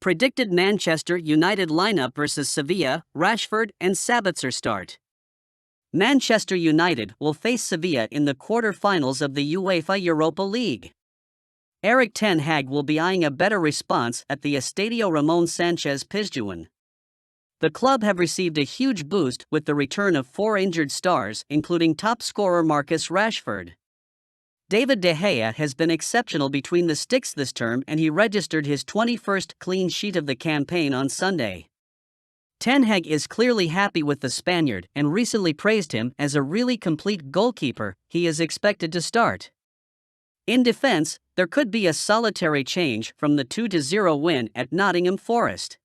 Predicted Manchester United lineup versus Sevilla, Rashford and Sabitzer start. Manchester United will face Sevilla in the quarter-finals of the UEFA Europa League. Erik ten Hag will be eyeing a better response at the Estadio Ramon Sanchez Pizjuan. The club have received a huge boost with the return of 4 injured stars, including top scorer Marcus Rashford. David De Gea has been exceptional between the sticks this term, and he registered his 21st clean sheet of the campaign on Sunday. Ten Hag is clearly happy with the Spaniard and recently praised him as a really complete goalkeeper. He is expected to start. In defense, there could be a solitary change from the 2-0 win at Nottingham Forest.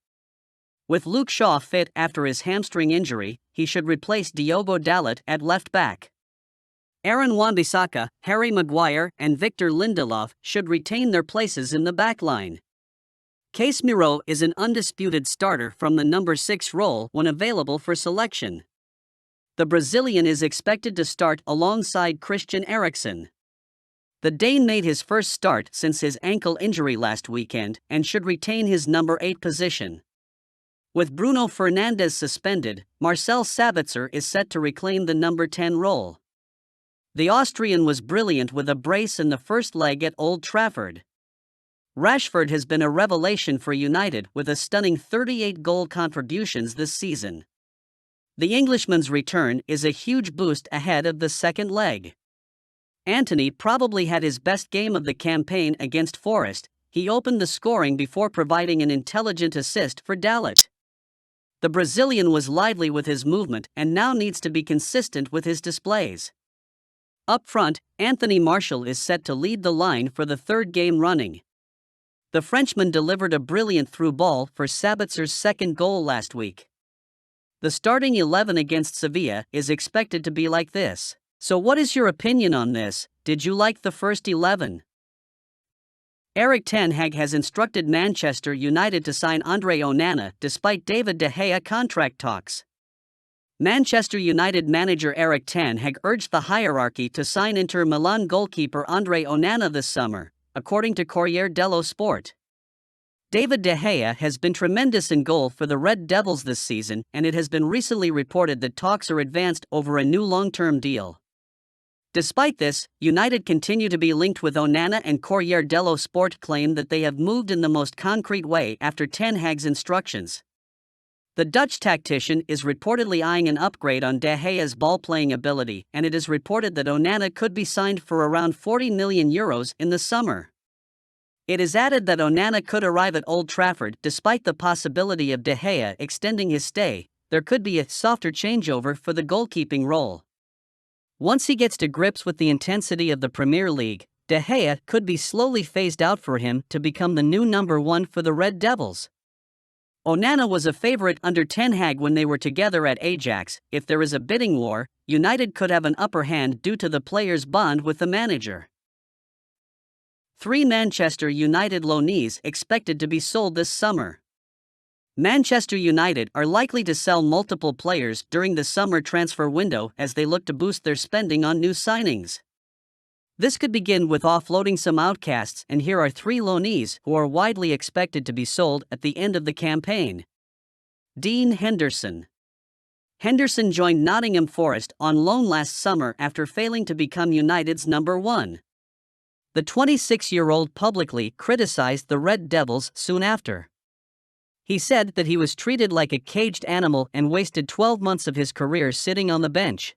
With Luke Shaw fit after his hamstring injury, he should replace Diogo Dalot at left back. Aaron Wan-Bissaka, Harry Maguire and Victor Lindelof should retain their places in the backline. Casemiro is an undisputed starter from the number 6 role when available for selection. The Brazilian is expected to start alongside Christian Eriksen. The Dane made his first start since his ankle injury last weekend and should retain his number 8 position. With Bruno Fernandes suspended, Marcel Sabitzer is set to reclaim the number 10 role. The Austrian was brilliant with a brace in the first leg at Old Trafford. Rashford has been a revelation for United with a stunning 38 goal contributions this season. The Englishman's return is a huge boost ahead of the second leg. Antony probably had his best game of the campaign against Forest. He opened the scoring before providing an intelligent assist for Dalot. The Brazilian was lively with his movement and now needs to be consistent with his displays. Up front, Anthony Martial is set to lead the line for the third game running. The Frenchman delivered a brilliant through ball for Sabitzer's second goal last week. The starting 11 against Sevilla is expected to be like this. So what is your opinion on this? Did you like the first 11? Erik ten Hag has instructed Manchester United to sign Andre Onana despite David De Gea contract talks. Manchester United manager Erik ten Hag urged the hierarchy to sign Inter Milan goalkeeper Andre Onana this summer, according to Corriere dello Sport. David De Gea has been tremendous in goal for the Red Devils this season, and it has been recently reported that talks are advanced over a new long-term deal. Despite this, United continue to be linked with Onana, and Corriere dello Sport claim that they have moved in the most concrete way after ten Hag's instructions. The Dutch tactician is reportedly eyeing an upgrade on De Gea's ball-playing ability, and it is reported that Onana could be signed for around €40 million in the summer. It is added that Onana could arrive at Old Trafford despite the possibility of De Gea extending his stay. There could be a softer changeover for the goalkeeping role. Once he gets to grips with the intensity of the Premier League, De Gea could be slowly phased out for him to become the new number 1 for the Red Devils. Onana was a favorite under Ten Hag when they were together at Ajax. If there is a bidding war, United could have an upper hand due to the player's bond with the manager. 3 Manchester United Lonese expected to be sold this summer. Manchester United are likely to sell multiple players during the summer transfer window as they look to boost their spending on new signings. This could begin with offloading some outcasts, and here are 3 Lonese who are widely expected to be sold at the end of the campaign. Dean Henderson. Henderson joined Nottingham Forest on loan last summer after failing to become United's number 1. The 26-year-old publicly criticized the Red Devils soon after. He said that he was treated like a caged animal and wasted 12 months of his career sitting on the bench.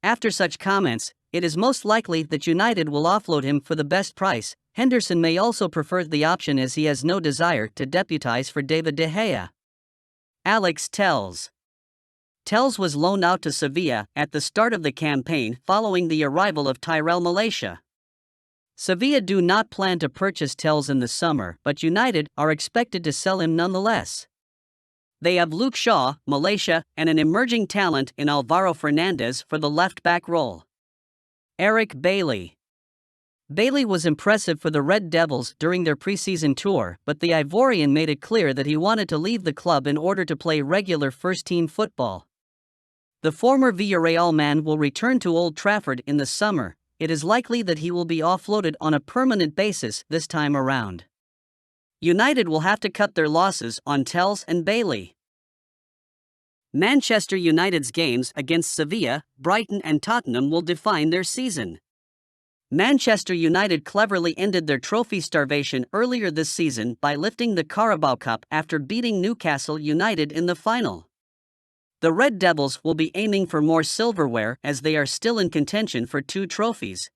After such comments, it is most likely that United will offload him for the best price. Henderson may also prefer the option as he has no desire to deputize for David De Gea. Alex Telles. Telles was loaned out to Sevilla at the start of the campaign following the arrival of Tyrell Malacia. Sevilla do not plan to purchase Telles in the summer, but United are expected to sell him nonetheless. They have Luke Shaw, Malacia, and an emerging talent in Alvaro Fernandez for the left-back role. Eric Bailly. Bailly was impressive for the Red Devils during their preseason tour, but the Ivorian made it clear that he wanted to leave the club in order to play regular first-team football. The former Villarreal man will return to Old Trafford in the summer. It is likely that he will be offloaded on a permanent basis this time around. United will have to cut their losses on Telles and Bailey. Manchester United's games against Sevilla, Brighton and Tottenham will define their season. Manchester United cleverly ended their trophy starvation earlier this season by lifting the Carabao Cup after beating Newcastle United in the final. The Red Devils will be aiming for more silverware as they are still in contention for 2 trophies.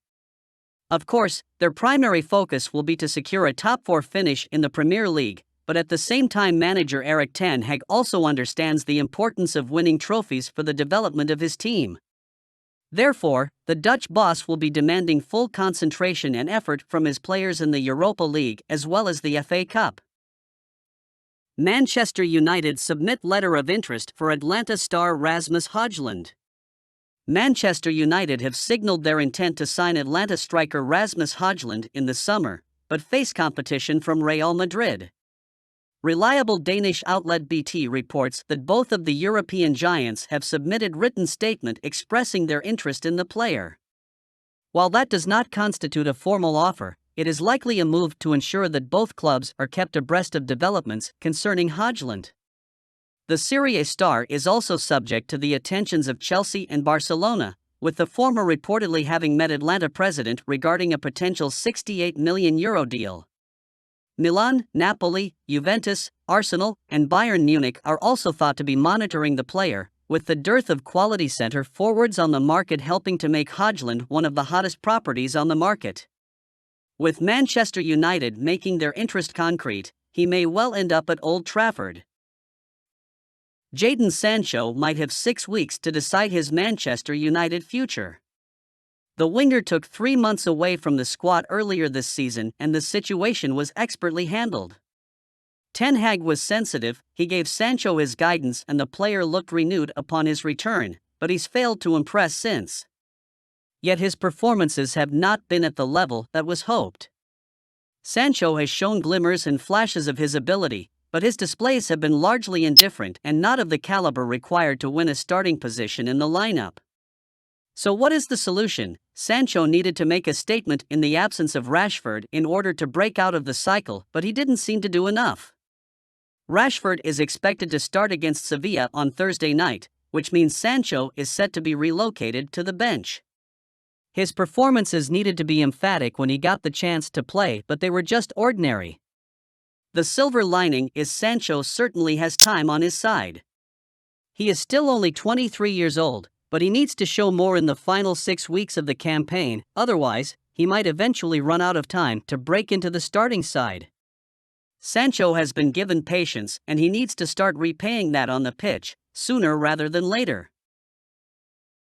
Of course, their primary focus will be to secure a top 4 finish in the Premier League, but at the same time manager Erik ten Hag also understands the importance of winning trophies for the development of his team. Therefore, the Dutch boss will be demanding full concentration and effort from his players in the Europa League as well as the FA Cup. Manchester United submit letter of interest for Atlanta star Rasmus Højlund. Manchester United have signaled their intent to sign Atlanta striker Rasmus Højlund in the summer, but face competition from Real Madrid. Reliable Danish outlet BT reports that both of the European giants have submitted written statement expressing their interest in the player. While that does not constitute a formal offer, it is likely a move to ensure that both clubs are kept abreast of developments concerning Højlund. The Serie A star is also subject to the attentions of Chelsea and Barcelona, with the former reportedly having met Atlanta president regarding a potential €68 million deal. Milan, Napoli, Juventus, Arsenal, and Bayern Munich are also thought to be monitoring the player, with the dearth of quality center forwards on the market helping to make Højlund one of the hottest properties on the market. With Manchester United making their interest concrete, he may well end up at Old Trafford. Jadon Sancho might have 6 weeks to decide his Manchester United future. The winger took 3 months away from the squad earlier this season and the situation was expertly handled. Ten Hag was sensitive, he gave Sancho his guidance and the player looked renewed upon his return, but he's failed to impress since. Yet his performances have not been at the level that was hoped. Sancho has shown glimmers and flashes of his ability, but his displays have been largely indifferent and not of the caliber required to win a starting position in the lineup. So what is the solution? Sancho needed to make a statement in the absence of Rashford in order to break out of the cycle, but he didn't seem to do enough. Rashford is expected to start against Sevilla on Thursday night, which means Sancho is set to be relocated to the bench. His performances needed to be emphatic when he got the chance to play, but they were just ordinary. The silver lining is Sancho certainly has time on his side. He is still only 23 years old, but he needs to show more in the final 6 weeks of the campaign, otherwise, he might eventually run out of time to break into the starting side. Sancho has been given patience and he needs to start repaying that on the pitch, sooner rather than later.